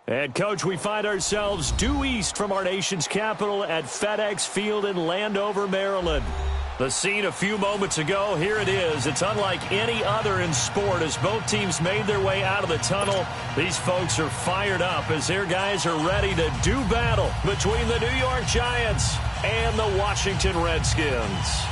And, Coach, we find ourselves due east from our nation's capital at FedEx Field in Landover, Maryland. The scene a few moments ago, here it is. It's unlike any other in sport as both teams made their way out of the tunnel. These folks are fired up as their guys are ready to do battle between the New York Giants and the Washington Redskins.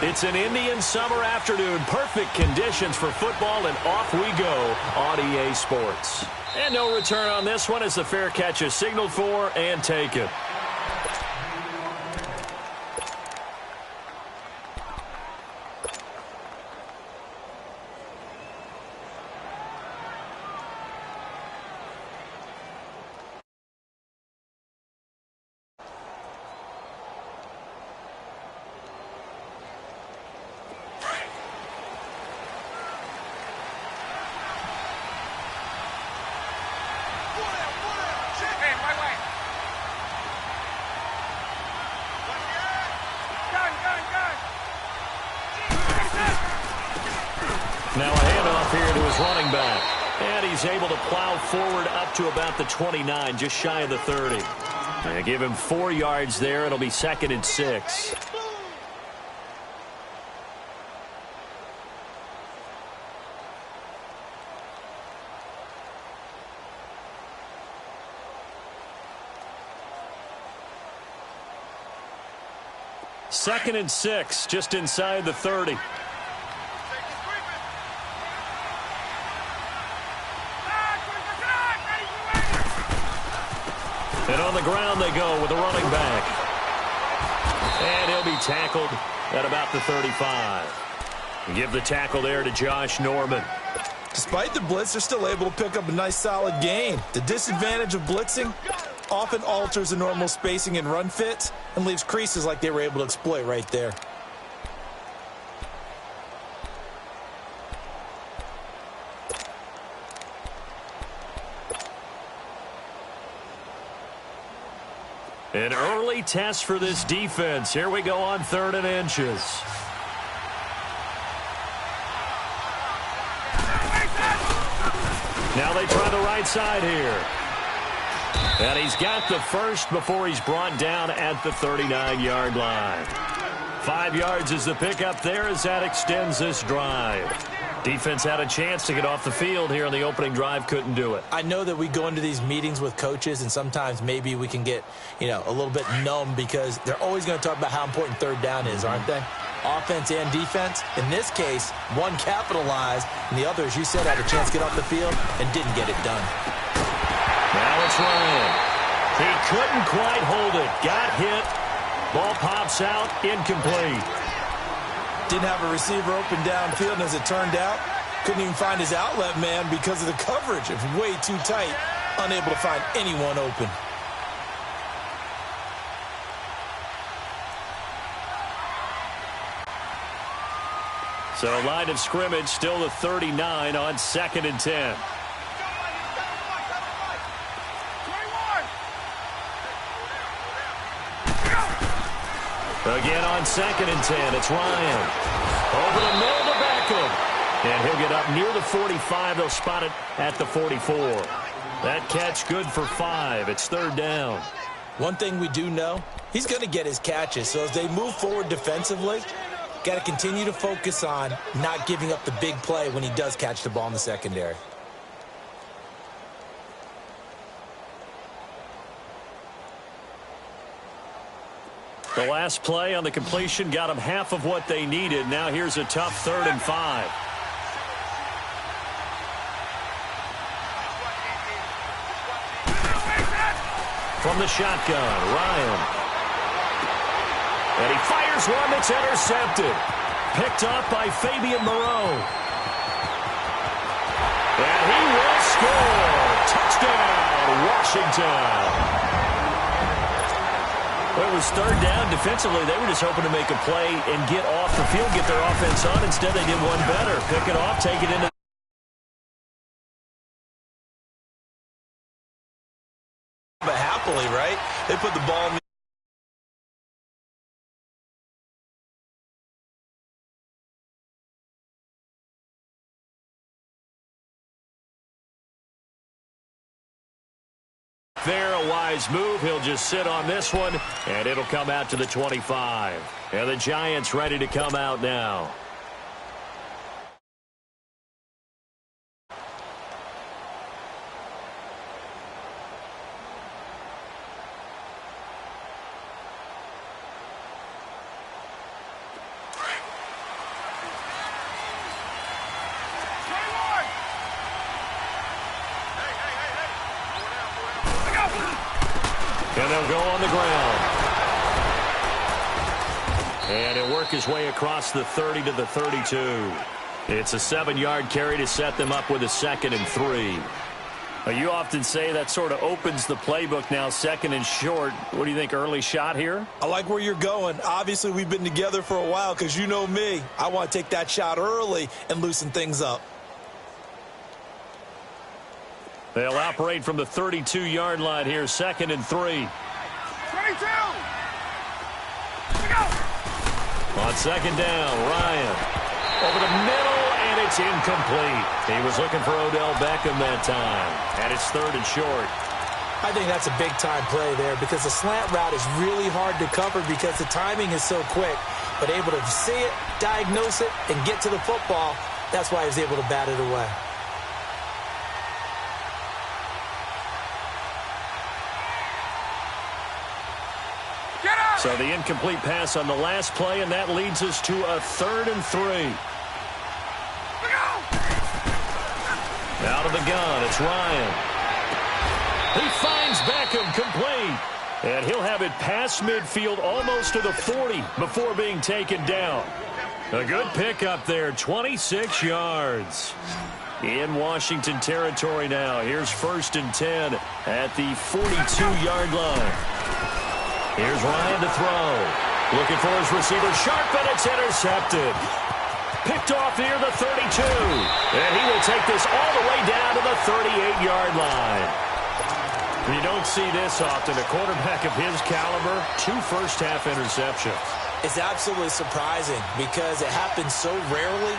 It's an Indian summer afternoon. Perfect conditions for football, and off we go on EA Sports. And no return on this one as the fair catch is signaled for and taken. Now a handoff here to his running back. And he's able to plow forward up to about the 29, just shy of the 30. And give him 4 yards there. It'll be 2nd and 6. Second and 6, just inside the 30. And on the ground they go with the running back. And he'll be tackled at about the 35. Give the tackle there to Josh Norman. Despite the blitz, they're still able to pick up a nice solid gain. The disadvantage of blitzing often alters the normal spacing and run fits and leaves creases like they were able to exploit right there. An early test for this defense. Here we go on 3rd and inches. Now they try the right side here. And he's got the first before he's brought down at the 39-yard line. 5 yards is the pickup there as that extends this drive. Defense had a chance to get off the field here on the opening drive, couldn't do it. I know that we go into these meetings with coaches, and sometimes maybe we can get, a little bit numb because they're always going to talk about how important 3rd down is, aren't they? Offense and defense. In this case, one capitalized, and the other, as you said, had a chance to get off the field and didn't get it done. Now it's Ryan. He couldn't quite hold it. Got hit. Ball pops out, incomplete. Didn't have a receiver open downfield, and as it turned out, couldn't even find his outlet man because of the coverage. It was way too tight, unable to find anyone open. So line of scrimmage still the 39 on 2nd and 10. Again on 2nd and 10, it's Ryan. Over the middle to Beckham. And he'll get up near the 45. They'll spot it at the 44. That catch good for 5. It's 3rd down. One thing we do know, he's going to get his catches. So as they move forward defensively, got to continue to focus on not giving up the big play when he does catch the ball in the secondary. The last play on the completion got them half of what they needed. Now here's a tough 3rd and 5. From the shotgun, Ryan. And he fires one that's intercepted. Picked up by Fabian Moreau. And he will score. Touchdown, Washington. Well, it was 3rd down. Defensively, they were just hoping to make a play and get off the field, get their offense on. Instead, they did one better. Pick it off, take it into But happily, right? They put the ball in the there, a wise move. He'll just sit on this one, and it'll come out to the 25. And the Giants ready to come out now. And they'll go on the ground. And he'll work his way across the 30 to the 32. It's a 7-yard carry to set them up with a 2nd and 3. You often say that sort of opens the playbook now, 2nd and short. What do you think, early shot here? I like where you're going. Obviously, we've been together for a while because you know me. I want to take that shot early and loosen things up. They'll operate from the 32-yard line here, 2nd and 3. 22! On 2nd down, Ryan. Over the middle, and it's incomplete. He was looking for Odell Beckham that time. And it's 3rd and short. I think that's a big-time play there because the slant route is really hard to cover because the timing is so quick. But able to see it, diagnose it, and get to the football, that's why he was able to bat it away. So the incomplete pass on the last play, and that leads us to a 3rd and 3. Out of the gun, it's Ryan. He finds Beckham complete. And he'll have it past midfield almost to the 40 before being taken down. A good pickup there, 26 yards. In Washington territory now. Here's 1st and 10 at the 42-yard line. Here's Ryan to throw. Looking for his receiver, sharp, and it's intercepted. Picked off near the 32. And he will take this all the way down to the 38-yard line. You don't see this often. A quarterback of his caliber, 2 first-half interceptions. It's absolutely surprising because it happens so rarely.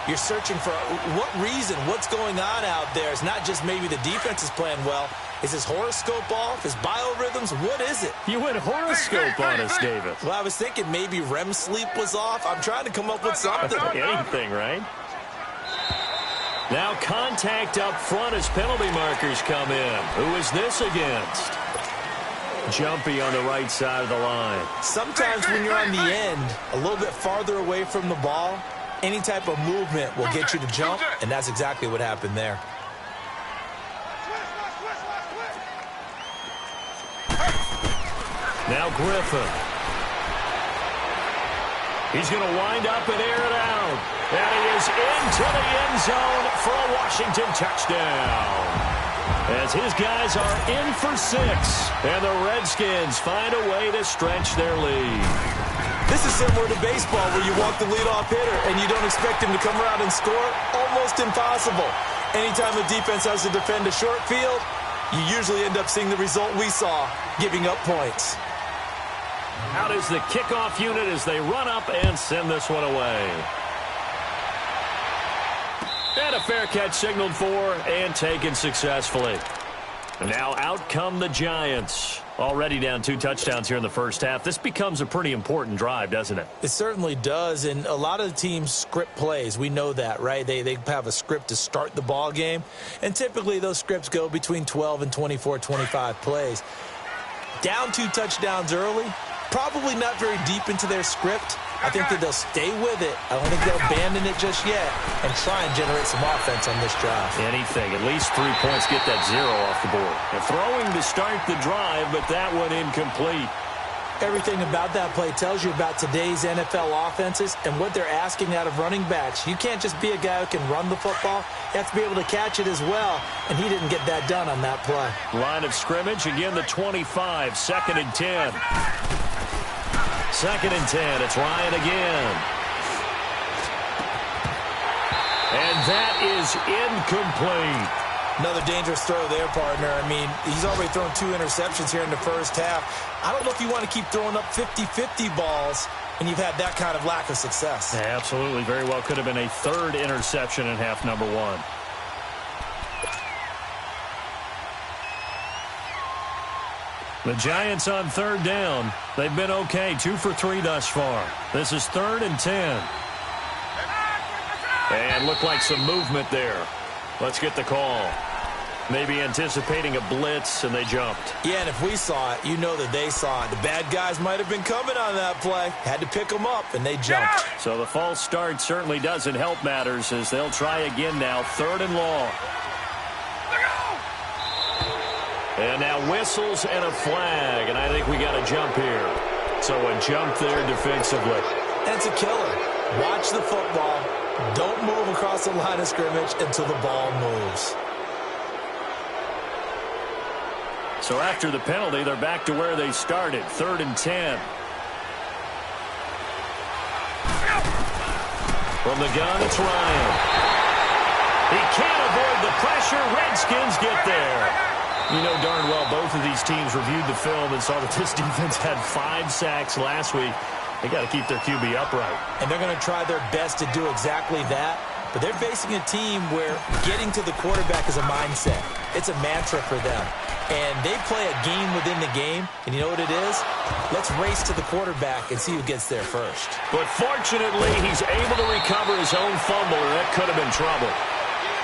You're searching for what reason, what's going on out there. It's not just maybe the defense is playing well. Is his horoscope off? His biorhythms? What is it? You went horoscope on us, David. Well, I was thinking maybe REM sleep was off. I'm trying to come up with something. Anything, right? Now contact up front as penalty markers come in. Who is this against? Jumpy on the right side of the line. Sometimes when you're on the end, a little bit farther away from the ball, any type of movement will get you to jump, and that's exactly what happened there. Now Griffin. He's going to wind up and air it out. And he is into the end zone for a Washington touchdown. As his guys are in for 6. And the Redskins find a way to stretch their lead. This is similar to baseball where you walk the leadoff hitter and you don't expect him to come around and score. Almost impossible. Anytime a defense has to defend a short field, you usually end up seeing the result we saw, giving up points. Out is the kickoff unit as they run up and send this one away. And a fair catch signaled for and taken successfully. Now out come the Giants. Already down 2 touchdowns here in the first half. This becomes a pretty important drive, doesn't it? It certainly does, and a lot of the teams script plays. We know that, right? They have a script to start the ball game, and typically those scripts go between 12 and 24, 25 plays. Down 2 touchdowns early, probably not very deep into their script. I think that they'll stay with it. I don't think they'll abandon it just yet and try and generate some offense on this drive. Anything. At least 3 points, get that 0 off the board. And throwing to start the drive, but that one incomplete. Everything about that play tells you about today's NFL offenses and what they're asking out of running backs. You can't just be a guy who can run the football. You have to be able to catch it as well, and he didn't get that done on that play. Line of scrimmage, again the 25, 2nd and 10. 2nd and 10, it's Ryan again. And that is incomplete. Another dangerous throw there, partner. I mean, he's already thrown 2 interceptions here in the first half. I don't know if you want to keep throwing up 50-50 balls when you've had that kind of lack of success. Yeah, absolutely. Very well could have been a 3rd interception in half number 1. The Giants on 3rd down. They've been okay, 2 for 3 thus far. This is 3rd and 10. And looked like some movement there. Let's get the call. Maybe anticipating a blitz, and they jumped. Yeah, and if we saw it, you know that they saw it. The bad guys might have been coming on that play. Had to pick them up, and they jumped. So the false start certainly doesn't help matters as they'll try again now, 3rd and long. And now whistles and a flag, and I think we got a jump here. So a jump there defensively. That's a killer. Watch the football. Don't move across the line of scrimmage until the ball moves. So after the penalty, they're back to where they started, 3rd and 10. From the gun, it's Ryan. He can't avoid the pressure. Redskins get there. You know darn well both of these teams reviewed the film and saw that this defense had 5 sacks last week. They got to keep their QB upright. And they're going to try their best to do exactly that. But they're facing a team where getting to the quarterback is a mindset. It's a mantra for them. And they play a game within the game. And you know what it is? Let's race to the quarterback and see who gets there first. But fortunately, he's able to recover his own fumble, or that could have been trouble.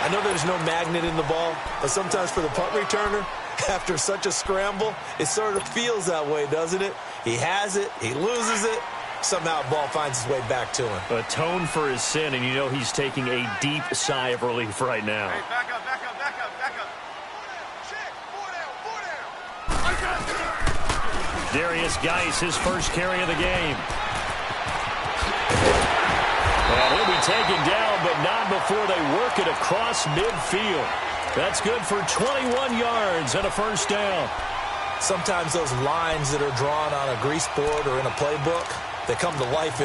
I know there's no magnet in the ball, but sometimes for the punt returner, after such a scramble, it sort of feels that way, doesn't it? He has it, he loses it, somehow the ball finds its way back to him. Atone for his sin, and you know he's taking a deep sigh of relief right now. Hey, back up, back up, back up, back up. Check, 4 down, 4 down. Darius Geis, his first carry of the game. And he'll be taken down, but not before they work it across midfield. That's good for 21 yards and a first down. Sometimes those lines that are drawn on a grease board or in a playbook, they come to life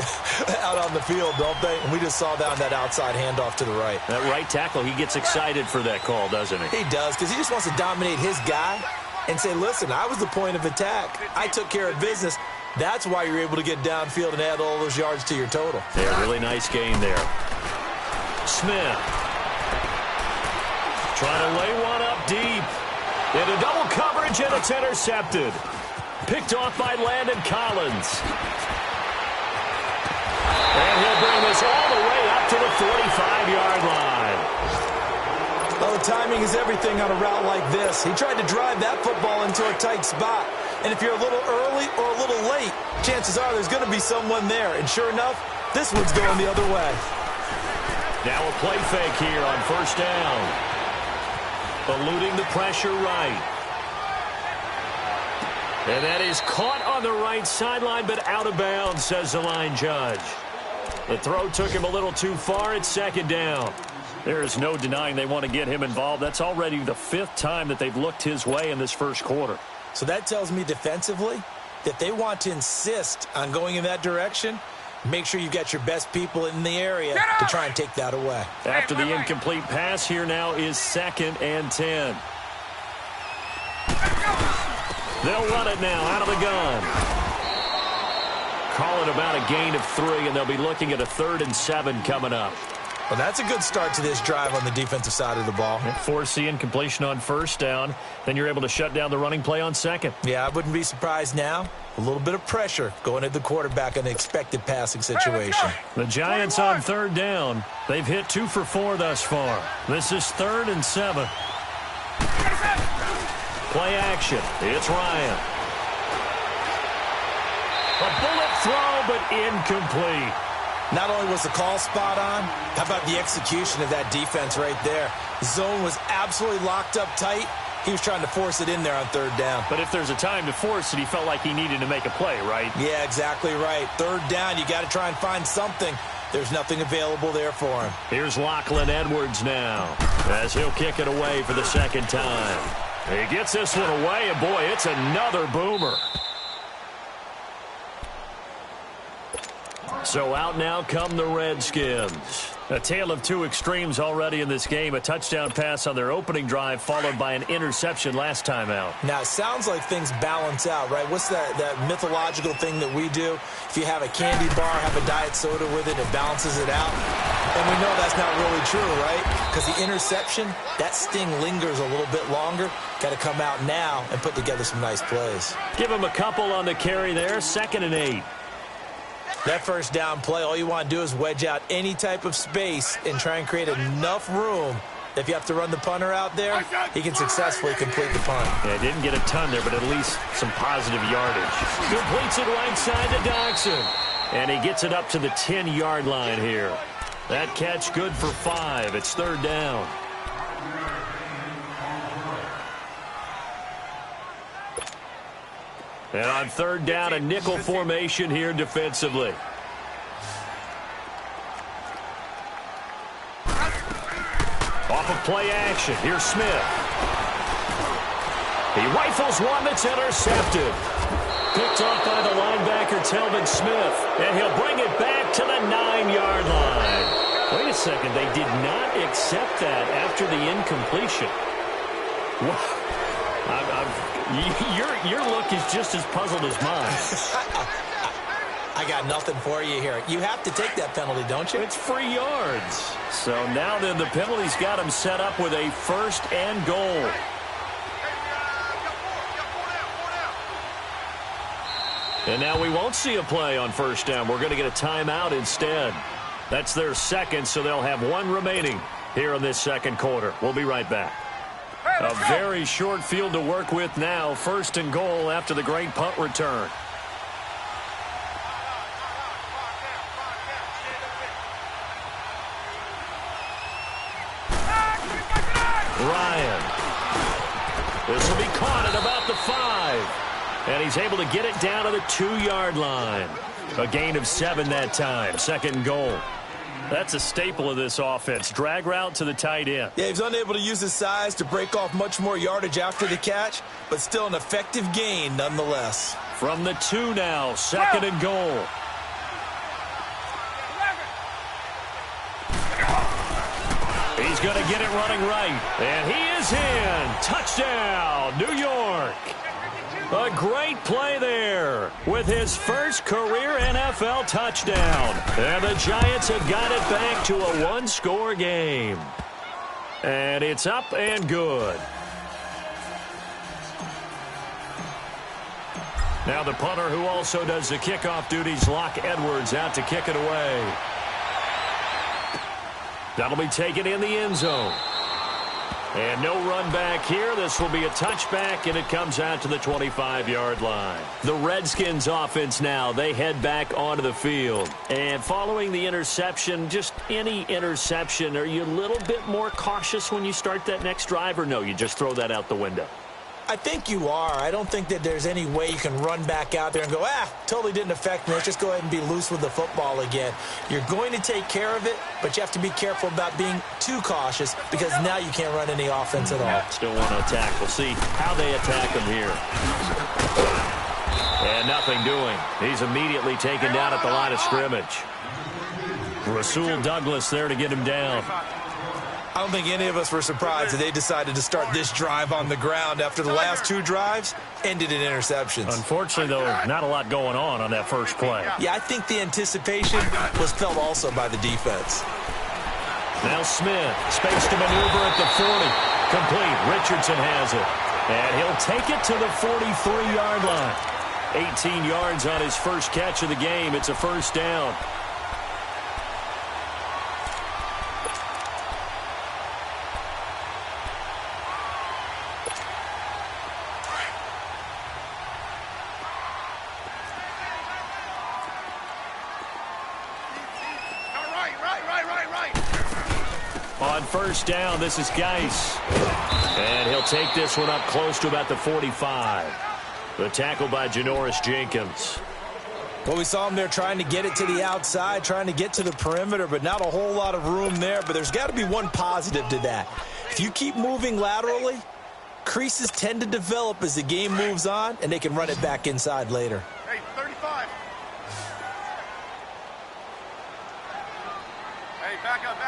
out on the field, don't they? And we just saw that on that outside handoff to the right. That right tackle, he gets excited for that call, doesn't he? He does, because he just wants to dominate his guy and say, listen, I was the point of attack. I took care of business. That's why you're able to get downfield and add all those yards to your total. Yeah, really nice gain there. Smith. Trying to lay one up deep. Into double coverage, and it's intercepted. Picked off by Landon Collins. And he'll bring this all the way up to the 45-yard line. Oh, timing is everything on a route like this. He tried to drive that football into a tight spot. And if you're a little early or a little late, chances are there's going to be someone there. And sure enough, this one's going the other way. Now a play fake here on first down. Eluding the pressure right. And that is caught on the right sideline, but out of bounds, says the line judge. The throw took him a little too far. It's 2nd down. There is no denying they want to get him involved. That's already the 5th time that they've looked his way in this first quarter. So that tells me defensively that they want to insist on going in that direction. Make sure you've got your best people in the area to try and take that away. After the incomplete pass, here now is 2nd and 10. They'll run it now out of the gun. Call it about a gain of 3, and they'll be looking at a 3rd and 7 coming up. Well, that's a good start to this drive on the defensive side of the ball. Force the incompletion on first down. Then you're able to shut down the running play on 2nd. Yeah, I wouldn't be surprised now. A little bit of pressure going at the quarterback in an expected passing situation. The Giants on 3rd down. They've hit 2 for 4 thus far. This is 3rd and 7. Play action. It's Ryan. A bullet throw, but incomplete. Not only was the call spot on, how about the execution of that defense right there? Zone was absolutely locked up tight. He was trying to force it in there on 3rd down. But if there's a time to force it, he felt like he needed to make a play, right? Yeah, exactly right. 3rd down, you got to try and find something. There's nothing available there for him. Here's Lachlan Edwards now, as he'll kick it away for the 2nd time. He gets this one away, and boy, it's another boomer. So out now come the Redskins. A tale of two extremes already in this game. A touchdown pass on their opening drive followed by an interception last time out. Now, it sounds like things balance out, right? What's that mythological thing that we do? If you have a candy bar, have a diet soda with it, it balances it out. And we know that's not really true, right? Because the interception, that sting lingers a little bit longer. Got to come out now and put together some nice plays. Give him a couple on the carry there. 2nd and 8. That first down play, all you want to do is wedge out any type of space and try and create enough room. If you have to run the punter out there, he can successfully complete the punt. Yeah, didn't get a ton there, but at least some positive yardage. Completes it right side to Doxson. And he gets it up to the 10-yard line here. That catch good for 5. It's 3rd down. And on 3rd down, a nickel formation here defensively. Off of play action, here's Smith. He rifles one that's intercepted. Picked off by the linebacker, Telvin Smith. And he'll bring it back to the 9-yard line. Wait a second, they did not accept that after the incompletion. Your look is just as puzzled as mine. I got nothing for you here. You have to take that penalty, don't you? It's free yards. So now then the penalty's got him set up with a 1st and goal. And now we won't see a play on 1st down. We're going to get a timeout instead. That's their 2nd, so they'll have 1 remaining here in this 2nd quarter. We'll be right back. A very short field to work with now. 1st and goal after the great punt return. Ryan. This will be caught at about the 5. And he's able to get it down to the 2-yard line. A gain of 7 that time. 2nd and goal. That's a staple of this offense. Drag route to the tight end. Yeah, he's unable to use his size to break off much more yardage after the catch, but still an effective gain nonetheless. From the 2 now, 2nd and goal. He's going to get it running right. And he is in. Touchdown, New York. A great play there with his first career NFL touchdown. And the Giants have got it back to a 1-score game. And it's up and good. Now the punter who also does the kickoff duties, Locke Edwards, out to kick it away. That'll be taken in the end zone. And no run back here. This will be a touchback, and it comes out to the 25-yard line. The Redskins offense now, they head back onto the field. And following the interception, just any interception, are you a little bit more cautious when you start that next drive, or no, you just throw that out the window? I think you are. I don't think that there's any way you can run back out there and go, totally didn't affect me. Let's just go ahead and be loose with the football again. You're going to take care of it, but you have to be careful about being too cautious because now you can't run any offense at all. Still want to attack. We'll see how they attack him here. And nothing doing. He's immediately taken down at the line of scrimmage. Rasul Douglas there to get him down. I don't think any of us were surprised that they decided to start this drive on the ground after the last 2 drives ended in interceptions. Unfortunately, though, not a lot going on that first play. Yeah, I think the anticipation was felt also by the defense. Now Smith, space to maneuver at the 40. Complete. Richardson has it. And he'll take it to the 43-yard line. 18 yards on his first catch of the game. It's a 1st down. On 1st down, this is Geis. And he'll take this one up close to about the 45. The tackle by Janoris Jenkins. Well, we saw him there trying to get it to the outside, trying to get to the perimeter, but not a whole lot of room there. But there's got to be one positive to that. If you keep moving laterally, creases tend to develop as the game moves on, and they can run it back inside later. Hey, 35. Hey, back up, back up.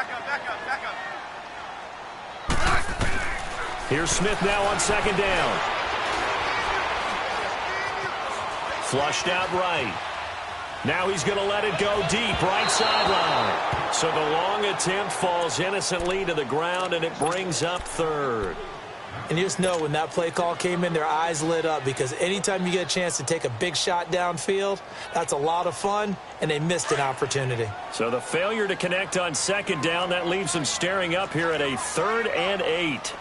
Here's Smith now on second down. Flushed out right. Now he's going to let it go deep, right sideline. So the long attempt falls innocently to the ground, and it brings up third. And you just know when that play call came in, their eyes lit up, because anytime you get a chance to take a big shot downfield, that's a lot of fun, and they missed an opportunity. So the failure to connect on second down, that leaves them staring up here at a 3rd and 8.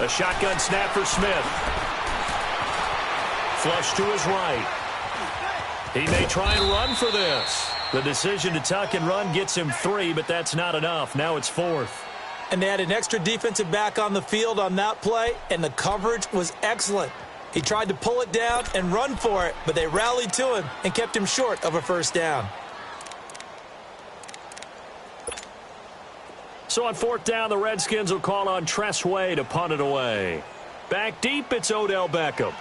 A shotgun snap for Smith. Flush to his right. He may try and run for this. The decision to tuck and run gets him 3, but that's not enough. Now it's 4th. And they had an extra defensive back on the field on that play, and the coverage was excellent. He tried to pull it down and run for it, but they rallied to him and kept him short of a first down. So on 4th down, the Redskins will call on Tress Way to punt it away. Back deep, it's Odell Beckham.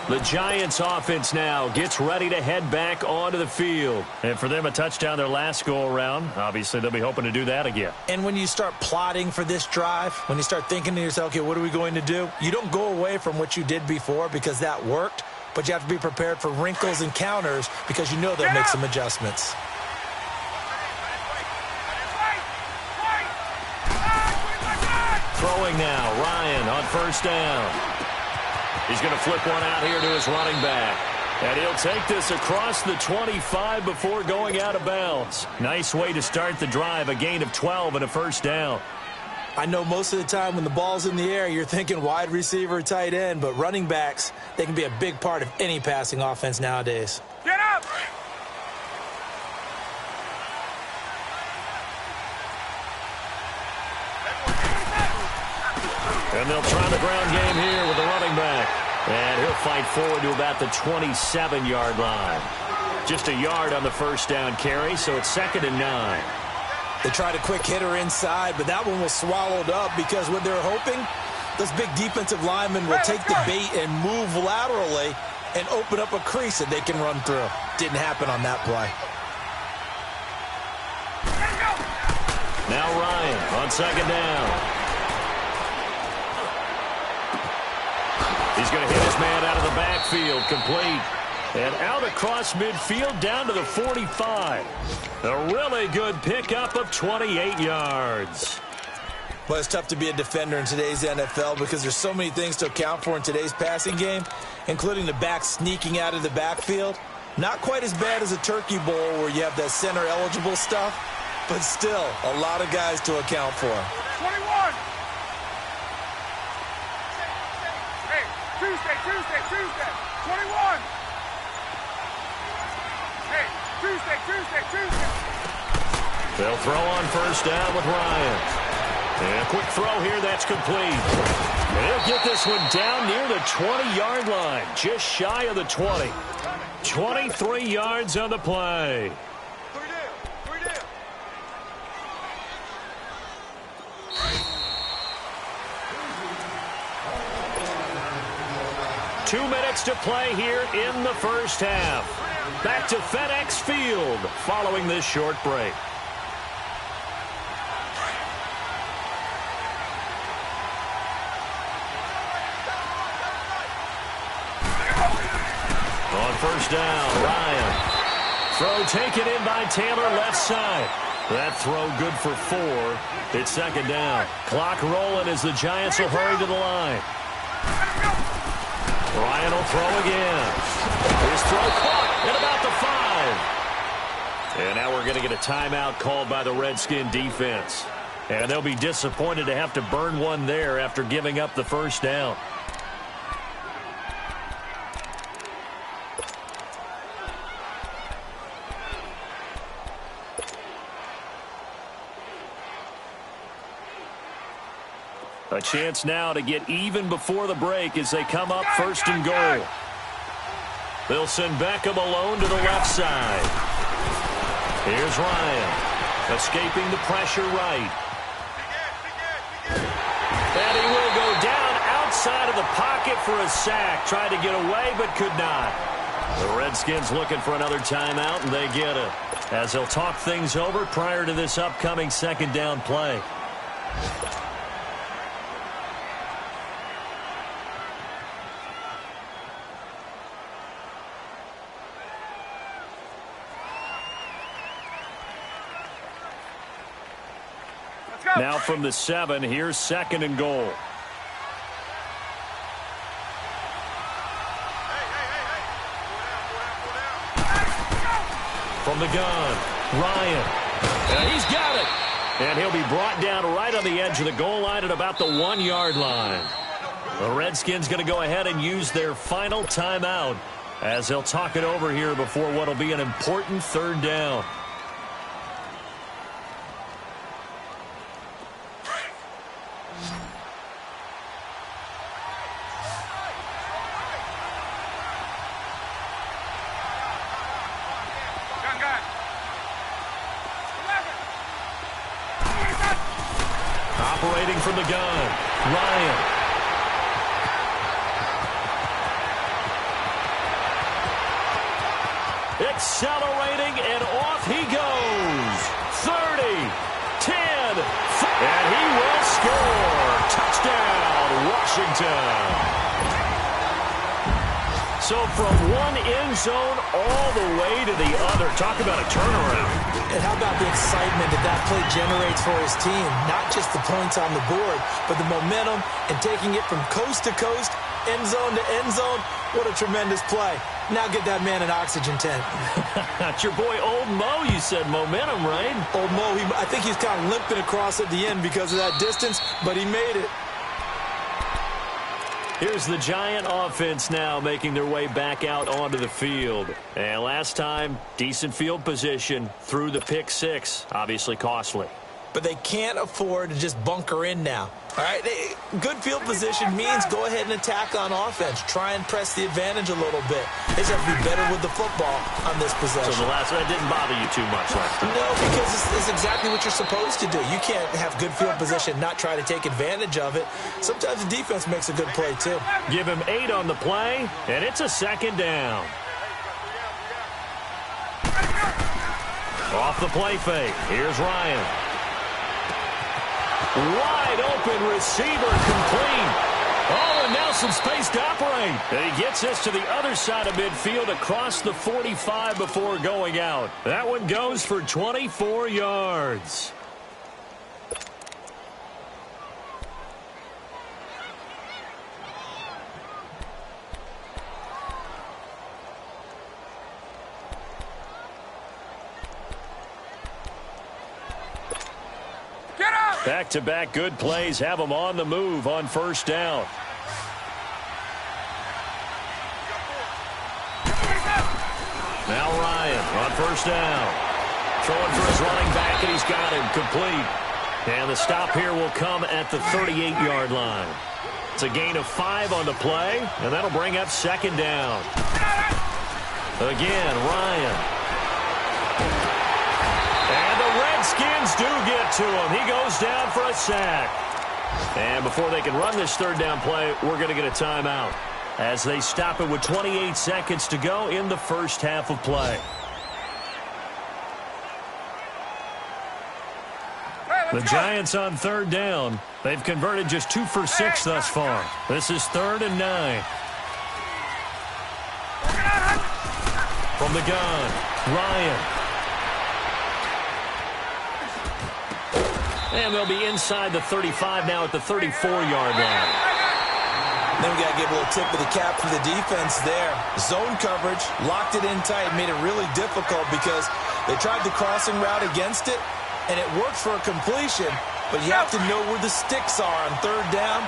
The Giants offense now gets ready to head back onto the field. And for them, a touchdown their last go-around. Obviously, they'll be hoping to do that again. And when you start plotting for this drive, when you start thinking to yourself, okay, what are we going to do? You don't go away from what you did before because that worked, but you have to be prepared for wrinkles and counters because you know they'll make some adjustments. Throwing now, Ryan on first down. He's going to flip one out here to his running back. And he'll take this across the 25 before going out of bounds. Nice way to start the drive, a gain of 12 and a first down. I know most of the time when the ball's in the air, you're thinking wide receiver, tight end, but running backs, they can be a big part of any passing offense nowadays. Get up! And they'll try the ground game here with the running back. And he'll fight forward to about the 27-yard line. Just a yard on the first down carry, so it's 2nd and 9. They tried a quick hitter inside, but that one was swallowed up because what they're hoping, those big defensive linemen will take the bait and move laterally and open up a crease that they can run through. Didn't happen on that play. Now Ryan on second down. He's going to hit his man out of the backfield, complete. And out across midfield down to the 45. A really good pickup of 28 yards. Well, it's tough to be a defender in today's NFL because there's so many things to account for in today's passing game, including the back sneaking out of the backfield. Not quite as bad as a turkey bowl where you have that center-eligible stuff, but still a lot of guys to account for. 21! Tuesday, 21. Hey, Tuesday. They'll throw on first down with Ryan. And a quick throw here, that's complete. And he'll get this one down near the 20-yard line, just shy of the 20. 23 yards on the play. 2 minutes to play here in the first half. Back to FedEx Field following this short break. On first down, Ryan. Throw taken in by Taylor left side. That throw good for 4. It's second down. Clock rolling as the Giants will hurry to the line. Ryan will throw again. His throw caught at about the 5. And now we're going to get a timeout called by the Redskin defense. And they'll be disappointed to have to burn one there after giving up the first down. A chance now to get even before the break as they come up first and goal. They'll send Beckham alone to the left side. Here's Ryan, escaping the pressure right. And he will go down outside of the pocket for a sack. Tried to get away, but could not. The Redskins looking for another timeout, and they get it, as they'll talk things over prior to this upcoming second down play. Now from the 7, here's 2nd and goal. From the gun, Ryan. And he's got it. And he'll be brought down right on the edge of the goal line at about the 1-yard line. The Redskins going to go ahead and use their final timeout as they'll talk it over here before what will be an important 3rd down. Operating from the gun, Ryan. Accelerating, and off he goes. 30, 10, and he will score. Touchdown, Washington. So from one end zone all the way to the other. Talk about a turnaround. And how about the excitement that play generates for his team? Not just the points on the board, but the momentum and taking it from coast to coast, end zone to end zone. What a tremendous play. Now get that man an oxygen tent. That's your boy Old Mo. You said momentum, right? Old Mo, I think he's kind of limping across at the end because of that distance, but he made it. Here's the Giant offense now making their way back out onto the field. And last time, decent field position through the pick 6. Obviously costly. But they can't afford to just bunker in now. All right, good field position means go ahead and attack on offense. Try and press the advantage a little bit. They just have to be better with the football on this possession. So the last one didn't bother you too much last time? No, because it's exactly what you're supposed to do. You can't have good field position, not try to take advantage of it. Sometimes the defense makes a good play, too. Give him 8 on the play, and it's a 2nd down. Off the play fake. Here's Ryan. Wide open receiver, complete. Oh, and now some space to operate. And he gets this to the other side of midfield across the 45 before going out. That one goes for 24 yards. Back-to-back good plays have them on the move on 1st down. Now Ryan on 1st down. Throwing for his running back, and he's got him complete. And the stop here will come at the 38-yard line. It's a gain of 5 on the play, and that'll bring up 2nd down. Again, Ryan. Redskins do get to him. He goes down for a sack. And before they can run this 3rd down play, we're going to get a timeout as they stop it with 28 seconds to go in the 1st half of play. The Giants on 3rd down. They've converted just 2 for 6 thus far. This is 3rd and 9. From the gun, Ryan. And they'll be inside the 35 now at the 34-yard line. Then we got to give a little tip of the cap for the defense there. Zone coverage, locked it in tight, made it really difficult because they tried the crossing route against it, and it worked for a completion, but you have to know where the sticks are on 3rd down.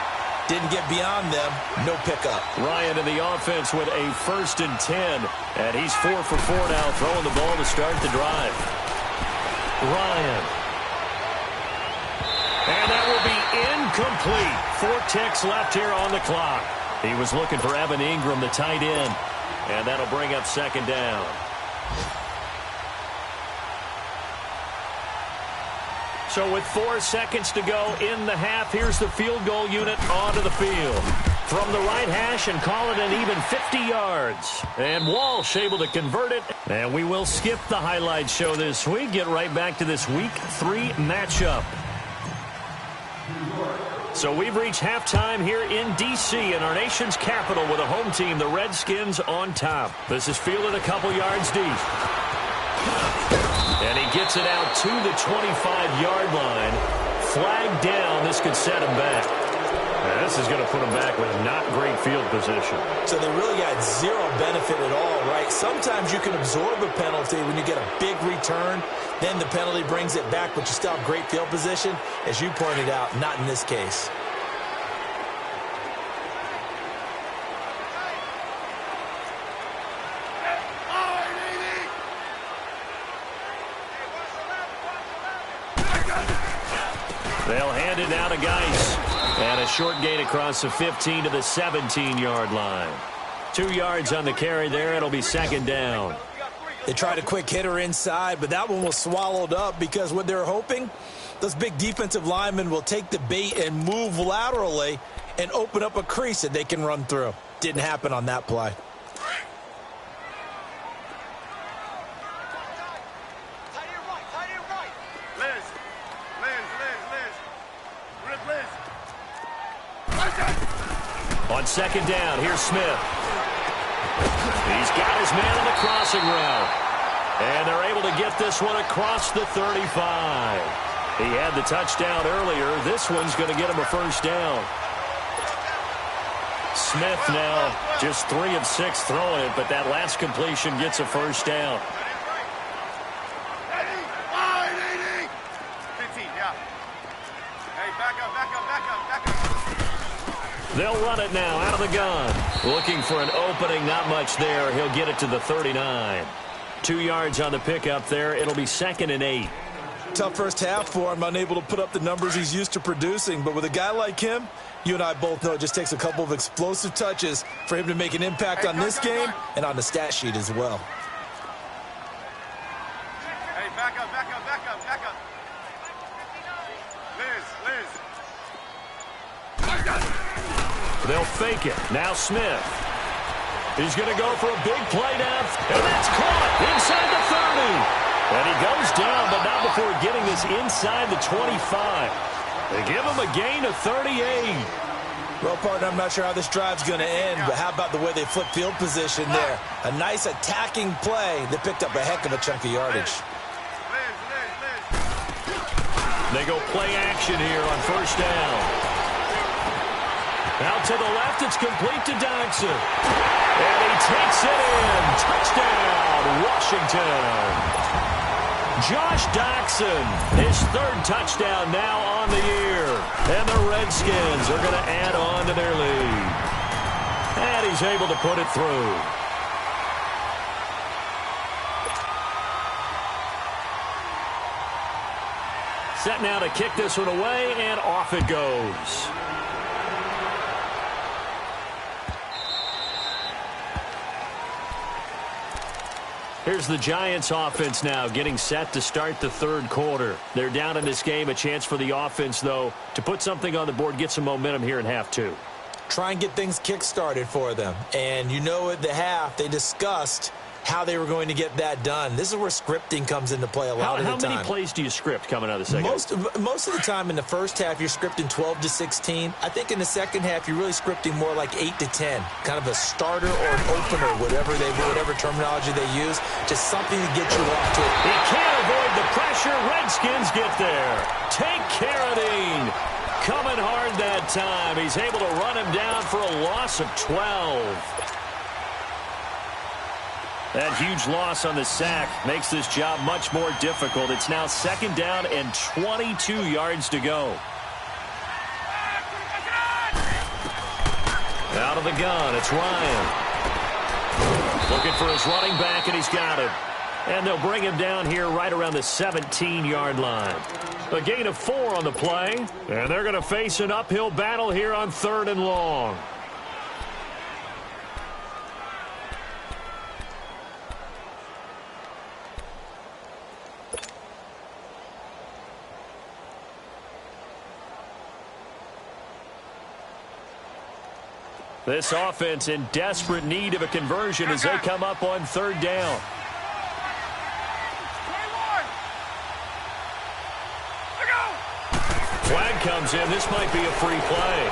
Didn't get beyond them. No pickup. Ryan in the offense with a 1st and 10, and he's 4 for 4 now, throwing the ball to start the drive. Ryan. And that will be incomplete. 4 ticks left here on the clock. He was looking for Evan Ingram, the tight end. And that'll bring up second down. So with 4 seconds to go in the half, here's the field goal unit onto the field. From the right hash and call it an even 50 yards. And Walsh able to convert it. And we will skip the highlight show this week. Get right back to this Week 3 matchup. So we've reached halftime here in D.C. in our nation's capital with a home team, the Redskins, on top. This is fielded a couple yards deep. And he gets it out to the 25-yard line. Flag down. This could set him back. Now, this is going to put him back with not great field position. So they really got zero benefit at all, right? Sometimes you can absorb a penalty when you get a big return. Then the penalty brings it back, but you still have great field position. As you pointed out, not in this case. They'll hand it down to Geis. And a short gain across the 15 to the 17-yard line. 2 yards on the carry there. It'll be second down. They tried a quick hitter inside, but that one was swallowed up because what they're hoping, those big defensive linemen will take the bait and move laterally and open up a crease that they can run through. Didn't happen on that play. On second down, here's Smith. He's got his man on the crossing route. And they're able to get this one across the 35. He had the touchdown earlier. This one's going to get him a first down. Smith now just 3 of 6 throwing it, but that last completion gets a first down. 15, yeah. Hey, back up. They'll run it now out of the gun. Looking for an opening, not much there. He'll get it to the 39. 2 yards on the pickup there. It'll be second and 8. Tough first half for him, unable to put up the numbers he's used to producing. But with a guy like him, you and I both know it just takes a couple of explosive touches for him to make an impact on this game and on the stat sheet as well. Hey, back up. Liz. They'll fake it. Now Smith. He's going to go for a big play down. And that's caught inside the 30. And he goes down, but not before getting this inside the 25. They give him a gain of 38. Well, partner, I'm not sure how this drive's going to end, but how about the way they flip field position there? A nice attacking play that picked up a heck of a chunk of yardage. They go play action here on first down. Out to the left, it's complete to Doxson. And he takes it in. Touchdown, Washington. Josh Doxson, his 3rd touchdown now on the year. And the Redskins are going to add on to their lead. And he's able to put it through. Set now to kick this one away, and off it goes. Here's the Giants offense now getting set to start the 3rd quarter. They're down in this game. A chance for the offense, though, to put something on the board, get some momentum here in half 2. Try and get things kick-started for them. And you know at the half, they discussed how they were going to get that done. This is where scripting comes into play a lot of the time. How many plays do you script coming out of the second? Most of the time in the first half, you're scripting 12 to 16. I think in the second half, you're really scripting more like 8 to 10. Kind of a starter or an opener, whatever terminology they use. Just something to get you off to it. He can't avoid the pressure. Redskins get there. Take Carradine. Coming hard that time. He's able to run him down for a loss of 12. That huge loss on the sack makes this job much more difficult. It's now second down and 22 yards to go. Out of the gun, it's Ryan. Looking for his running back, and he's got it. And they'll bring him down here right around the 17-yard line. A gain of 4 on the play, and they're going to face an uphill battle here on 3rd and long. This offense in desperate need of a conversion as they come up on third down. Flag comes in. This might be a free play.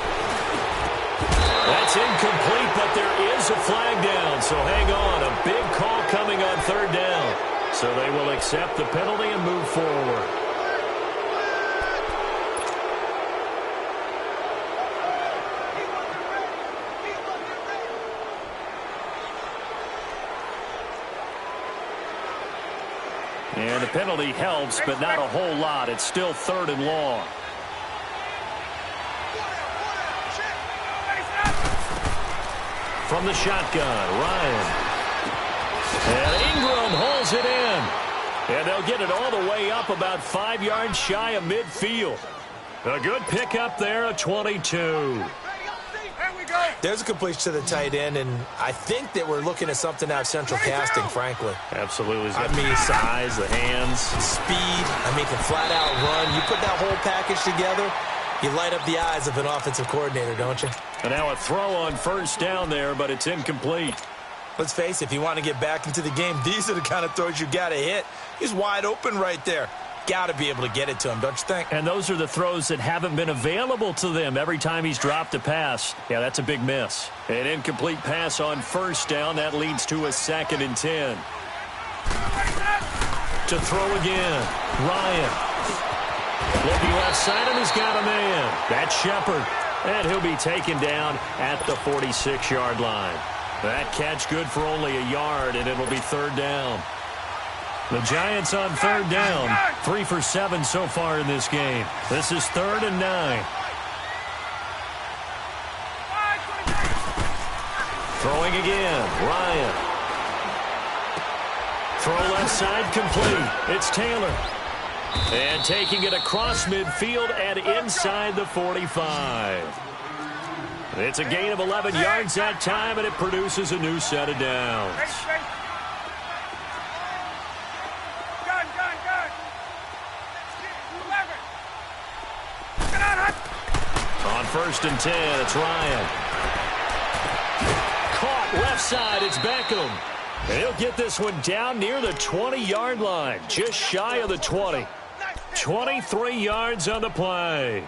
That's incomplete, but there is a flag down. So hang on. A big call coming on third down. So they will accept the penalty and move forward. And the penalty helps, but not a whole lot. It's still third and long. From the shotgun, Ryan. And Ingram holds it in. And they'll get it all the way up about 5 yards shy of midfield. A good pickup there, a 22. There's a completion to the tight end, and I think that we're looking at something out of central casting, frankly. Absolutely. He's got the size, the hands. Speed. I mean, can flat out run. You put that whole package together, you light up the eyes of an offensive coordinator, don't you? And now a throw on first down there, but it's incomplete. Let's face it, if you want to get back into the game, these are the kind of throws you got to hit. He's wide open right there. Got to be able to get it to him, don't you think? And those are the throws that haven't been available to them every time he's dropped a pass. Yeah, that's a big miss. An incomplete pass on first down. That leads to a 2nd and 10. To throw again. Ryan. Looking left side, and he's got a man. That's Shepard. And he'll be taken down at the 46-yard line. That catch good for only a yard, and it'll be third down. The Giants on third down. 3 for 7 so far in this game. This is 3rd and 9. Throwing again. Ryan. Throw left side complete. It's Taylor. And taking it across midfield and inside the 45. It's a gain of 11 yards that time, and it produces a new set of downs. On 1st and 10, it's Ryan. Caught left side, it's Beckham. And he'll get this one down near the 20-yard line, just shy of the 20. 23 yards on the play.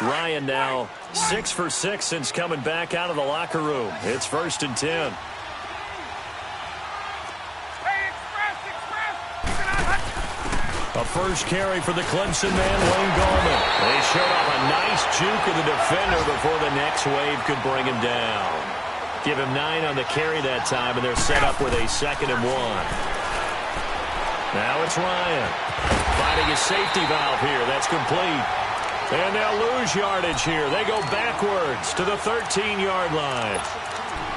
Ryan now 6 for 6 since coming back out of the locker room. It's 1st and 10. A first carry for the Clemson man, Wayne Gallman. They showed off a nice juke of the defender before the next wave could bring him down. Give him 9 on the carry that time, and they're set up with a 2nd and 1. Now it's Ryan. Finding his safety valve here. That's complete. And they'll lose yardage here. They go backwards to the 13-yard line.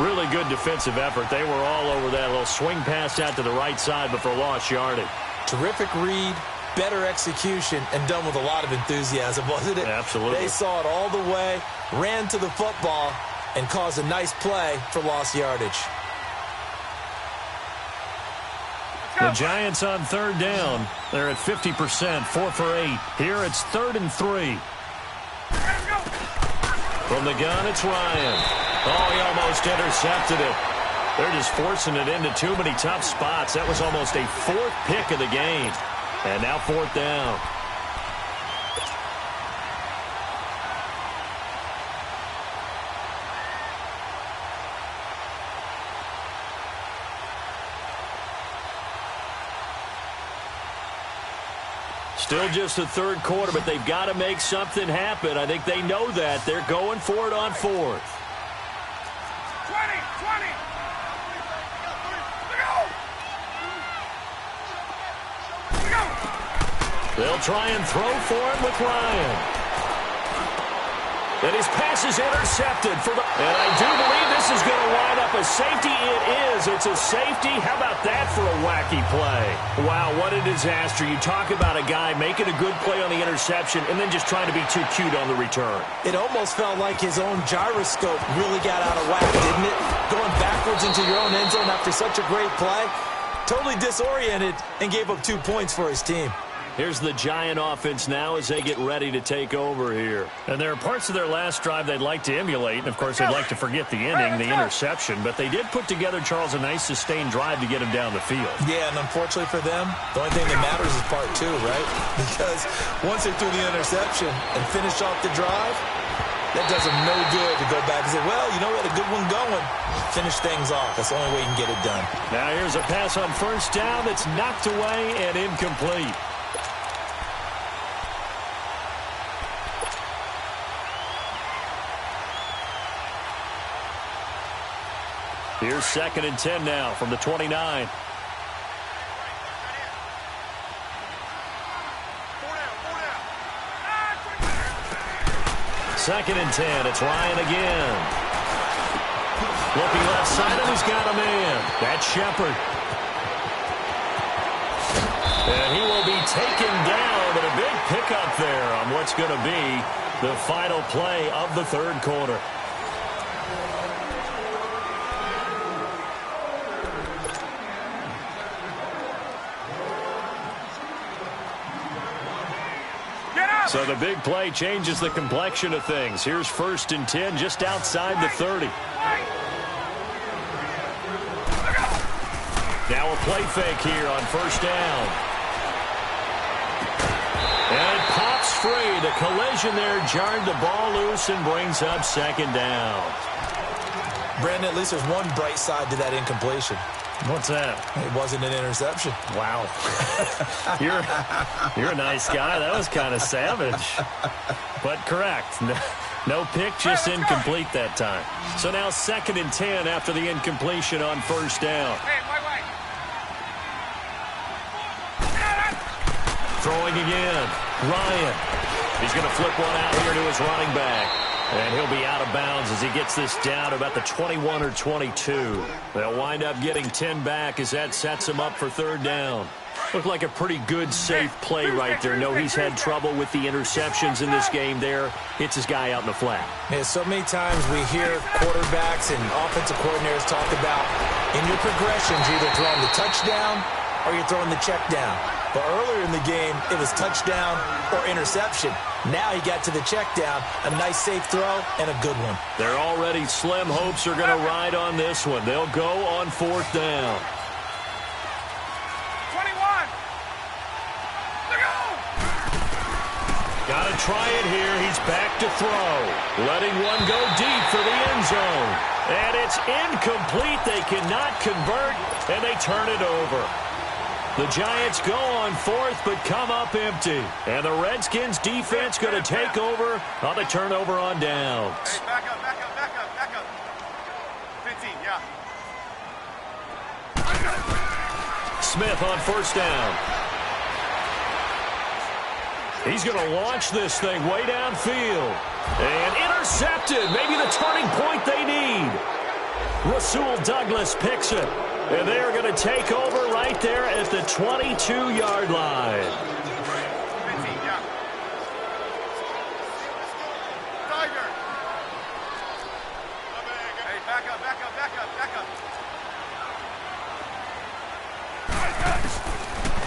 Really good defensive effort. They were all over that little swing pass out to the right side before lost yardage. Terrific read, better execution, and done with a lot of enthusiasm, wasn't it? Absolutely. They saw it all the way, ran to the football, and caused a nice play for lost yardage. The Giants on third down. They're at 50%, 4 for 8. Here it's 3rd and 3. From the gun, it's Ryan. Oh, he almost intercepted it. They're just forcing it into too many tough spots. That was almost a 4th pick of the game. And now 4th down. Still just the 3rd quarter, but they've got to make something happen. I think they know that. They're going for it on 4th. 20. They'll try and throw for him with Ryan. And his pass is intercepted. And I do believe this is going to wind up a safety. It is. It's a safety. How about that for a wacky play? Wow, what a disaster. You talk about a guy making a good play on the interception and then just trying to be too cute on the return. It almost felt like his own gyroscope really got out of whack, didn't it? Going backwards into your own end zone after such a great play. Totally disoriented and gave up 2 points for his team. Here's the Giant offense now as they get ready to take over here. And there are parts of their last drive they'd like to emulate, and, of course, they'd like to forget the inning, the interception. But they did put together, Charles, a nice sustained drive to get him down the field. Yeah, and unfortunately for them, the only thing that matters is part two, right? Because once they threw the interception and finished off the drive, that does them no good to go back and say, well, you know, we had a good one going. Finish things off. That's the only way you can get it done. Now here's a pass on first down that's knocked away and incomplete. Here's 2nd and 10 now from the 29. 2nd and 10. It's Ryan again. Looking left side, and he's got a man. That's Shepard. And he will be taken down, but a big pickup there on what's going to be the final play of the third quarter. So the big play changes the complexion of things. Here's 1st and 10 just outside the 30. Now a play fake here on 1st down. And it pops free. The collision there jarred the ball loose and brings up 2nd down. Brandon, at least there's one bright side to that incompletion. What's that? It wasn't an interception. Wow. You're a nice guy. That was kind of savage. But correct. No pick, just incomplete that time. So now 2nd and 10 after the incompletion on 1st down. Throwing again. Ryan. He's going to flip one out here to his running back. And he'll be out of bounds as he gets this down to about the 21 or 22. They'll wind up getting 10 back as that sets him up for 3rd down. Looked like a pretty good, safe play right there. No, he's had trouble with the interceptions in this game there. Hits his guy out in the flat. Yeah, so many times we hear quarterbacks and offensive coordinators talk about in your progressions, you're either throwing the touchdown or you're throwing the check down. But earlier in the game, it was touchdown or interception. Now he got to the check down, a nice safe throw, and a good one. They're already slim hopes are going to ride on this one. They'll go on 4th down. 21. Got to try it here. He's back to throw. Letting one go deep for the end zone. And it's incomplete. They cannot convert, and they turn it over. The Giants go on 4th, but come up empty. And the Redskins defense going to take over on the turnover on downs. Hey, back up. 15, yeah. Smith on 1st down. He's going to launch this thing way downfield. And intercepted. Maybe the turning point they need. Rasul Douglas picks it. And they are going to take over right there at the 22-yard line. 15, yeah. Tiger. Hey, back up.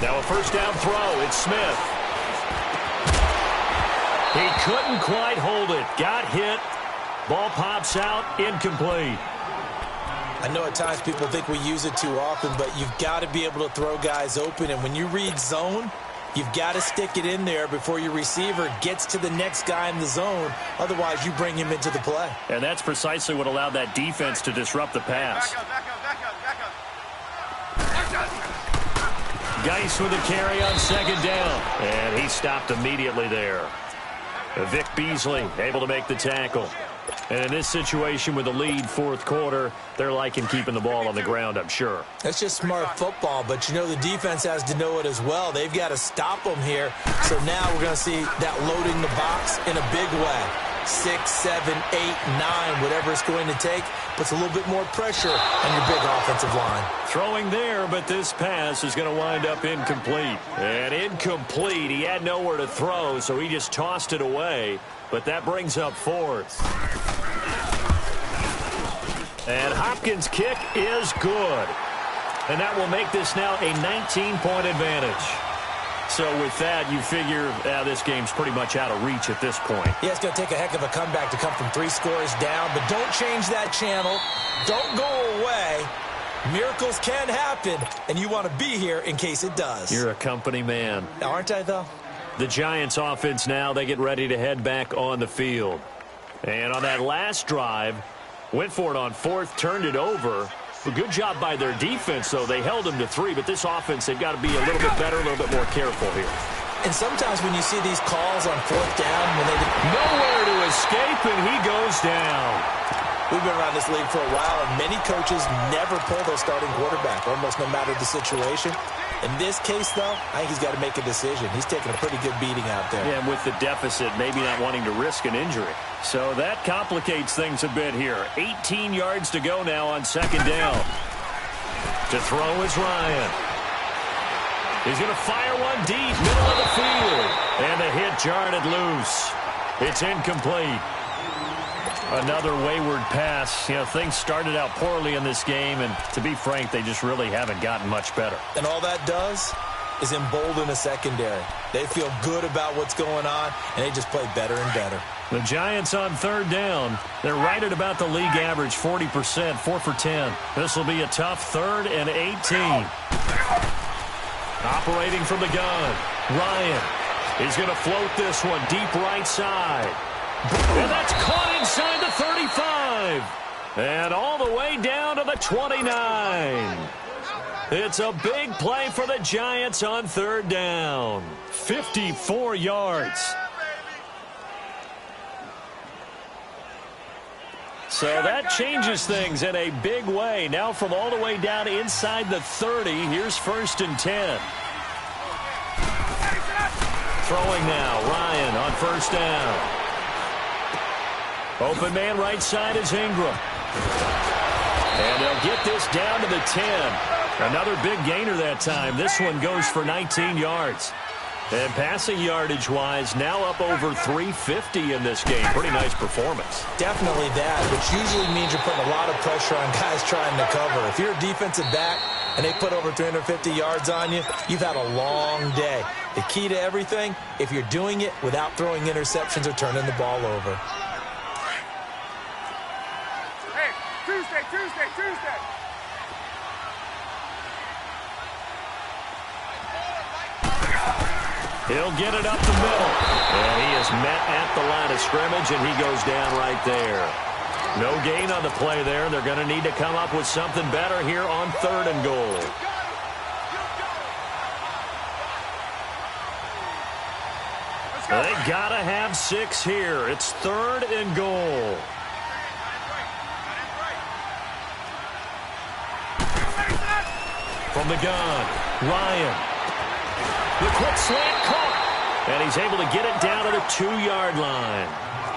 Now a 1st down throw. It's Smith. He couldn't quite hold it. Got hit. Ball pops out. Incomplete. I know at times people think we use it too often, but you've got to be able to throw guys open. And when you read zone, you've got to stick it in there before your receiver gets to the next guy in the zone. Otherwise, you bring him into the play. And that's precisely what allowed that defense to disrupt the pass. Back up. Geis with a carry on 2nd down. And he stopped immediately there. Vic Beasley able to make the tackle. And in this situation with the lead 4th quarter, they're liking keeping the ball on the ground, I'm sure. That's just smart football, but you know the defense has to know it as well. They've got to stop them here. So now we're going to see that loading the box in a big way. 6, 7, 8, 9, whatever it's going to take, puts a little bit more pressure on your big offensive line. Throwing there, but this pass is going to wind up incomplete. And incomplete. He had nowhere to throw, so he just tossed it away. But that brings up 4th. And Hopkins' kick is good. And that will make this now a 19-point advantage. So so with that, you figure this game's pretty much out of reach at this point. Yeah, it's going to take a heck of a comeback to come from 3 scores down, but don't change that channel. Don't go away. Miracles can happen, and you want to be here in case it does. You're a company man. Aren't I, though? The Giants offense now, they get ready to head back on the field. And on that last drive, went for it on 4th, turned it over. A good job by their defense, though. They held them to 3, but this offense, they've got to be a little bit better, a little bit more careful here. And sometimes when you see these calls on 4th down, when they nowhere to escape, and he goes down. We've been around this league for a while, and many coaches never pull their starting quarterback, almost no matter the situation. In this case, though, I think he's got to make a decision. He's taking a pretty good beating out there. Yeah, and with the deficit, maybe not wanting to risk an injury. So that complicates things a bit here. 18 yards to go now on 2nd down. To throw is Ryan. He's going to fire one deep, middle of the field. And the hit jarred it loose. It's incomplete. Another wayward pass. You know, things started out poorly in this game, and to be frank, they just really haven't gotten much better. And all that does is embolden a secondary. They feel good about what's going on, and they just play better and better. The Giants on 3rd down. They're right at about the league average, 40%, 4 for 10. This will be a tough 3rd and 18. Operating from the gun, Ryan. He's going to float this one deep right side. And that's caught inside the 35. And all the way down to the 29. It's a big play for the Giants on 3rd down. 54 yards. So that changes things in a big way. Now from all the way down inside the 30, here's 1st and 10. Throwing now, Ryan on 1st down. Open man right side is Ingram. And they'll get this down to the 10. Another big gainer that time. This one goes for 19 yards. And passing yardage-wise, now up over 350 in this game. Pretty nice performance. Definitely that, which usually means you're putting a lot of pressure on guys trying to cover. If you're a defensive back and they put over 350 yards on you, you've had a long day. The key to everything, if you're doing it without throwing interceptions or turning the ball over. Tuesday. He'll get it up the middle. And he is met at the line of scrimmage, and he goes down right there. No gain on the play there. They're going to need to come up with something better here on 3rd and goal. They got to have 6 here. It's 3rd and goal. From the gun, Ryan. The quick slant caught. And he's able to get it down to the 2-yard line.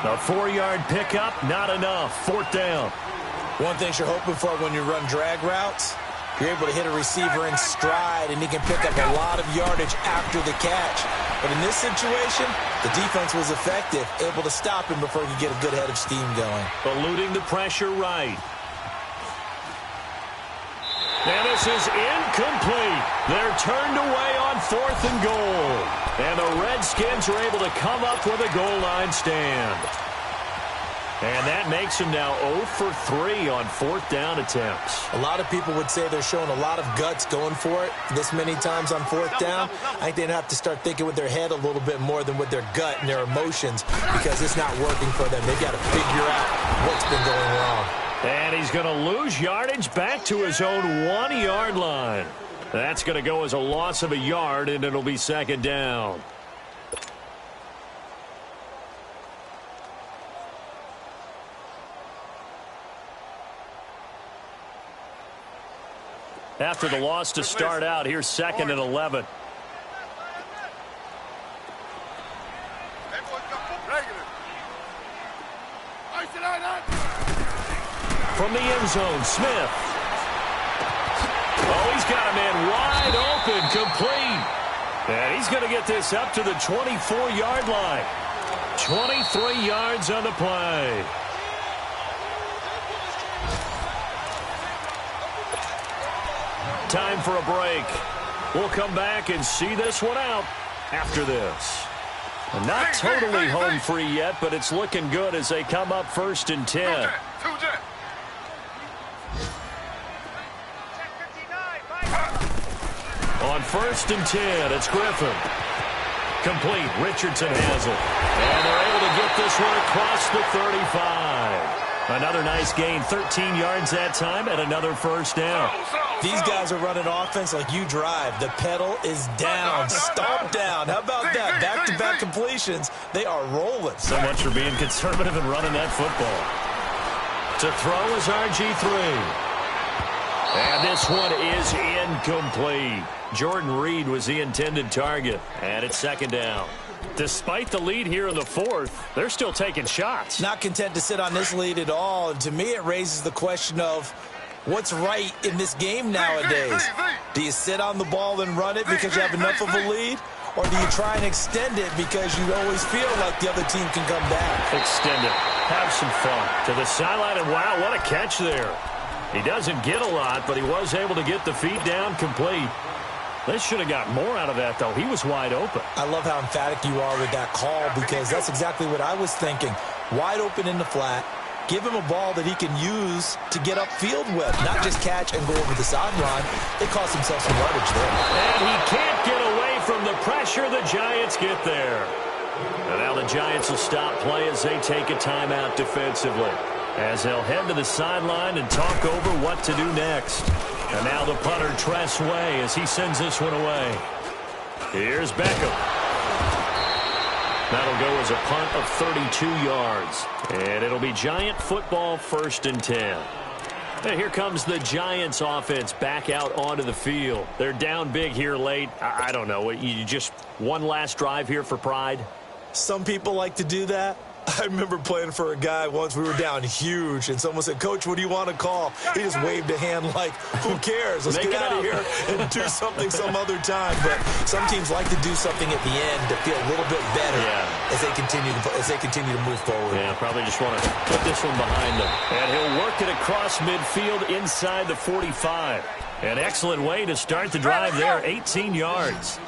A 4-yard pickup, not enough. 4th down. One thing you're hoping for when you run drag routes, you're able to hit a receiver in stride, and he can pick up a lot of yardage after the catch. But in this situation, the defense was effective, able to stop him before he could get a good head of steam going. Eluding the pressure right. And this is incomplete. They're turned away on 4th and goal. And the Redskins are able to come up with a goal line stand. And that makes them now 0 for 3 on 4th down attempts. A lot of people would say they're showing a lot of guts going for it this many times on 4th down. I think they'd have to start thinking with their head a little bit more than with their gut and their emotions, because it's not working for them. They've got to figure out what's been going wrong. And he's going to lose yardage back to his own 1-yard line. That's going to go as a loss of a yard, and it'll be 2nd down. After the loss to start out, here's 2nd and 11. From the end zone, Smith. Oh, he's got a man wide open, complete. And he's going to get this up to the 24-yard line. 23 yards on the play. Time for a break. We'll come back and see this one out after this. Not totally home free yet, but it's looking good as they come up 1st and 10. On 1st and 10, it's Griffin. Complete. Richardson has it. And they're able to get this one across the 35. Another nice gain, 13 yards that time, and another 1st down. These guys are running offense like you drive. The pedal is down, stomp down. How about that? Back-to-back completions. They are rolling. So much for being conservative and running that football. To throw is RG3. And this one is incomplete. Jordan Reed was the intended target, and it's 2nd down. Despite the lead here in the 4th, they're still taking shots. Not content to sit on this lead at all. And to me, it raises the question of what's right in this game nowadays. Do you sit on the ball and run it because you have enough of a lead? Or do you try and extend it because you always feel like the other team can come back? Extend it. Have some fun. To the sideline, and wow, what a catch there. He doesn't get a lot, but he was able to get the feet down complete. They should have got more out of that, though. He was wide open. I love how emphatic you are with that call because that's exactly what I was thinking. Wide open in the flat. Give him a ball that he can use to get upfield with, not just catch and go over the sideline. They cost themselves some yardage there. And he can't get away from the pressure. The Giants get there. And now the Giants will stop play as they take a timeout defensively, as they'll head to the sideline and talk over what to do next. And now the punter, Tress Way, as he sends this one away. Here's Beckham. That'll go as a punt of 32 yards. And it'll be Giant football 1st and 10. And here comes the Giants offense back out onto the field. They're down big here late. I don't know. You just one last drive here for pride? Some people like to do that. I remember playing for a guy once. We were down huge, and someone said, "Coach, what do you want to call?" He just waved a hand like, who cares? Let's get out of here and do something some other time. But some teams like to do something at the end to feel a little bit better as they continue to move forward. Yeah, probably just want to put this one behind them. And he'll work it across midfield inside the 45. An excellent way to start the drive there, 18 yards.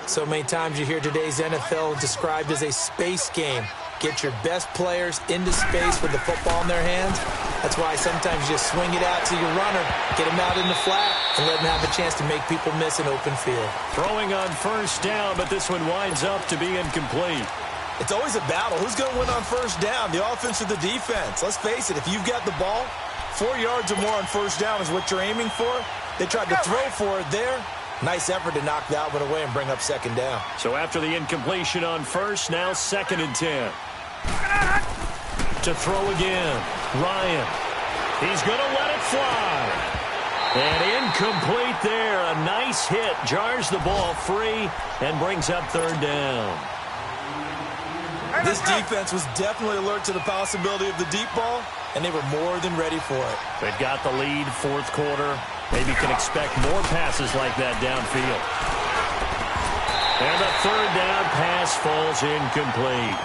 So many times you hear today's NFL described as a space game. Get your best players into space with the football in their hands. That's why sometimes you just swing it out to your runner, get him out in the flat, and let him have a chance to make people miss an open field. Throwing on 1st down, but this one winds up to be incomplete. It's always a battle. Who's going to win on 1st down, the offense or the defense? Let's face it, if you've got the ball, 4 yards or more on 1st down is what you're aiming for. They tried to throw for it there. Nice effort to knock that one away and bring up 2nd down. So after the incompletion on 1st, now 2nd and 10. To throw again, Ryan. He's going to let it fly. And incomplete there. A nice hit. Jars the ball free and brings up 3rd down. This defense was definitely alert to the possibility of the deep ball, and they were more than ready for it. They've got the lead, 4th quarter. Maybe can expect more passes like that downfield. And the 3rd down pass falls incomplete.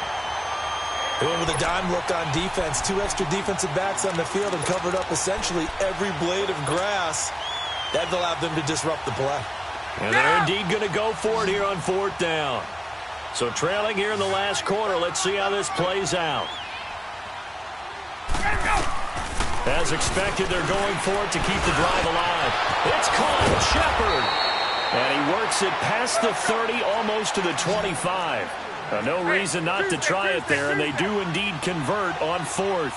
They went with a dime look on defense. 2 extra defensive backs on the field and covered up essentially every blade of grass. That allowed them to disrupt the play. And they're indeed going to go for it here on 4th down. So trailing here in the last quarter, let's see how this plays out. As expected, they're going for it to keep the drive alive. It's caught, Shepard. And he works it past the 30, almost to the 25. No reason not to try it there, and they do indeed convert on 4th.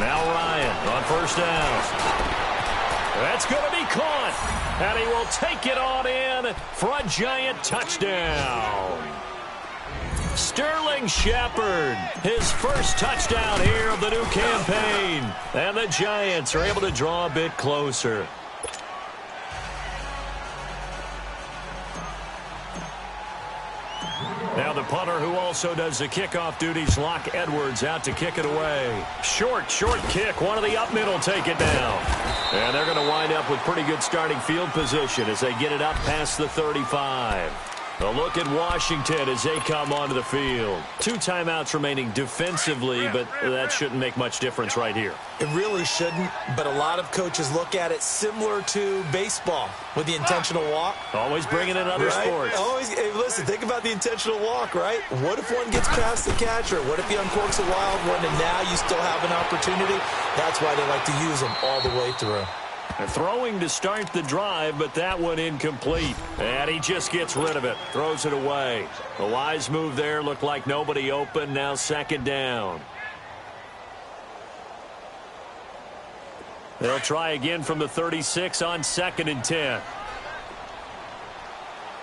Now Ryan on 1st down. That's going to be caught, and he will take it on in for a Giant touchdown. Sterling Shepard, his first touchdown here of the new campaign, and the Giants are able to draw a bit closer. Now the punter, who also does the kickoff duties, Locke Edwards, out to kick it away. Short kick. One of the up middle take it down. And they're going to wind up with pretty good starting field position as they get it up past the 35. A look at Washington as they come onto the field. 2 timeouts remaining defensively, but that shouldn't make much difference right here. It really shouldn't, but a lot of coaches look at it similar to baseball with the intentional walk. Always bringing in other sports. Hey, listen, think about the intentional walk, right? What if one gets past the catcher? What if he uncorks a wild one and now you still have an opportunity? That's why they like to use them all the way through. Throwing to start the drive, but that one incomplete. And he just gets rid of it. Throws it away. A wise move there. Looked like nobody open. Now 2nd down. They'll try again from the 36 on 2nd and 10.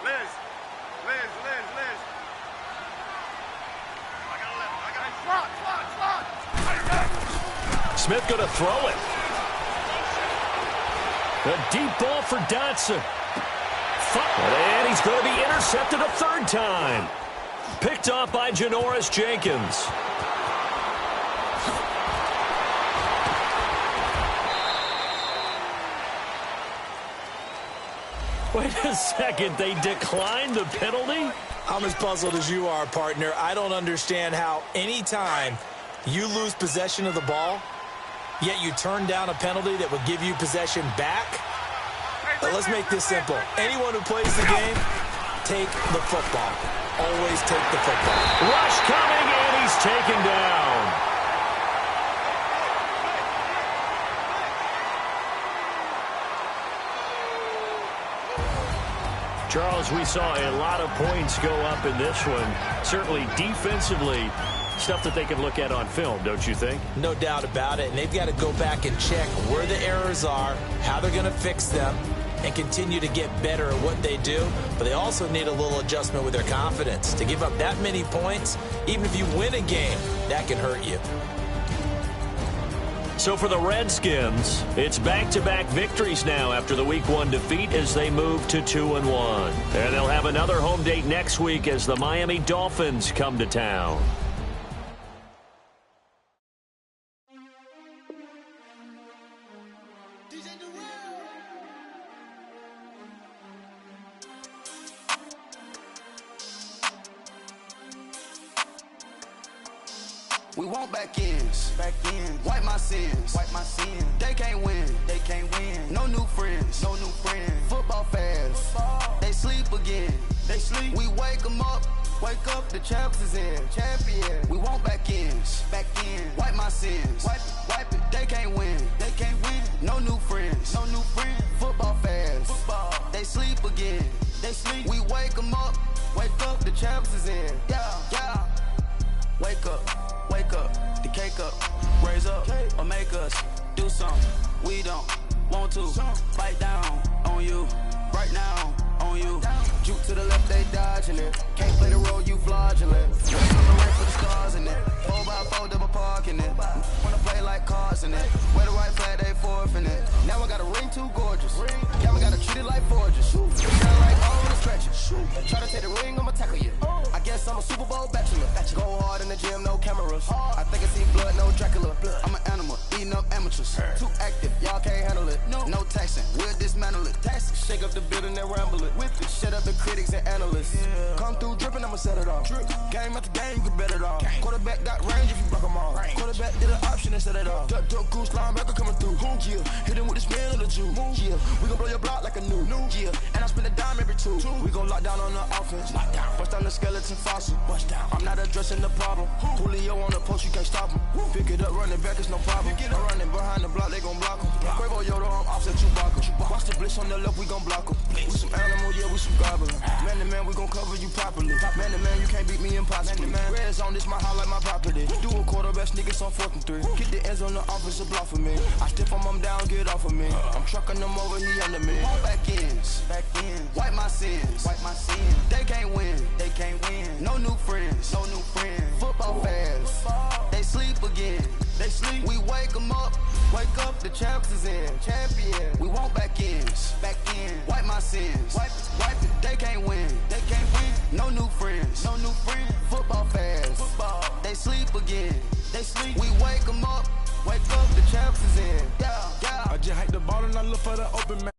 Liz. I got it. Slot. Smith going to throw it. A deep ball for Dotson. And he's going to be intercepted a 3rd time. Picked off by Janoris Jenkins. Wait a second. They declined the penalty? I'm as puzzled as you are, partner. I don't understand how any time you lose possession of the ball, yet you turn down a penalty that would give you possession back. Let's make this simple. Anyone who plays the game, take the football. Always take the football. Rush coming, and he's taken down. Charles, we saw a lot of points go up in this one. Certainly defensively, stuff that they can look at on film, don't you think? No doubt about it. And they've got to go back and check where the errors are, how they're going to fix them, and continue to get better at what they do. But they also need a little adjustment with their confidence. To give up that many points, even if you win a game, that can hurt you. So for the Redskins, it's back-to-back victories now after the Week 1 defeat as they move to 2-1. And they'll have another home date next week as the Miami Dolphins come to town. We want back ends. Wipe my sins. They can't win. No new friends. Football fans. They sleep again. We wake them up. The champs is in. Champion. We want back ends. Wipe my sins. Wipe it. They can't win. No new friends. Football fans. They sleep again. We wake them up. The champs is in. Yeah. Wake up, the cake up, raise up, or make us do something we don't want to. Bite down on you, right now on you. Juke to the left, they dodging it. Can't play the role, you fraudulent. Wait on the right for the stars in it. 4x4 double parking it. Wanna play like cars in it. Wear the right flag, they forfeit it. Now I got a ring too gorgeous. Now I gotta treat it like forges. Sound like all the stretches. Try to take the ring, I'ma tackle you. I guess I'm a Super Bowl bachelor. Go hard in the gym, no cameras. I think I see blood, no Dracula. I'm an animal, eating up amateurs. Too active, y'all can't handle it. No taxing, we'll dismantle it. Shake up the building and ramble it. Whip it, shut up the critics and analysts. Come through dripping, I'ma set it off. Game after game, you bet it off. Quarterback got range if you buck them off. Quarterback did an option and set it off. Duck, goose, linebacker coming through. Yeah, hit him with the spin of the Jew. Yeah, we gon' blow your block like a new. Yeah, and I spend a dime every two. We gon' lock down on the offense. Bust down the skeleton fossil. I'm not addressing the problem. Julio on the post, you can't stop him. Pick it up, running back, it's no problem. I'm running behind the block, they gon' block him. Quavo, Yoda, I'm offset Chewbacca. Watch the blitz on the left, we gon' block him. We some animal, yeah, we some goblin. Man to man, we gon' cover you properly. Man to man, you can't beat me impossibly. Red zone, this my house like my property. Do a quarterback, niggas on 4th and 3. Get the ends on the offensive block for me. I stiff him down, get off of me. I'm trucking them over, he under me. Back ends. Wipe my sins. They can't win. No new friends. Football fans. They sleep again. We wake them up. The champs is in. Champion. We want back ends. Wipe my sins. Wipe it. They can't win. No new friends. Football fans. They sleep again. We wake them up. The champs is in. Yeah. I just hike the ball and I look for the open man.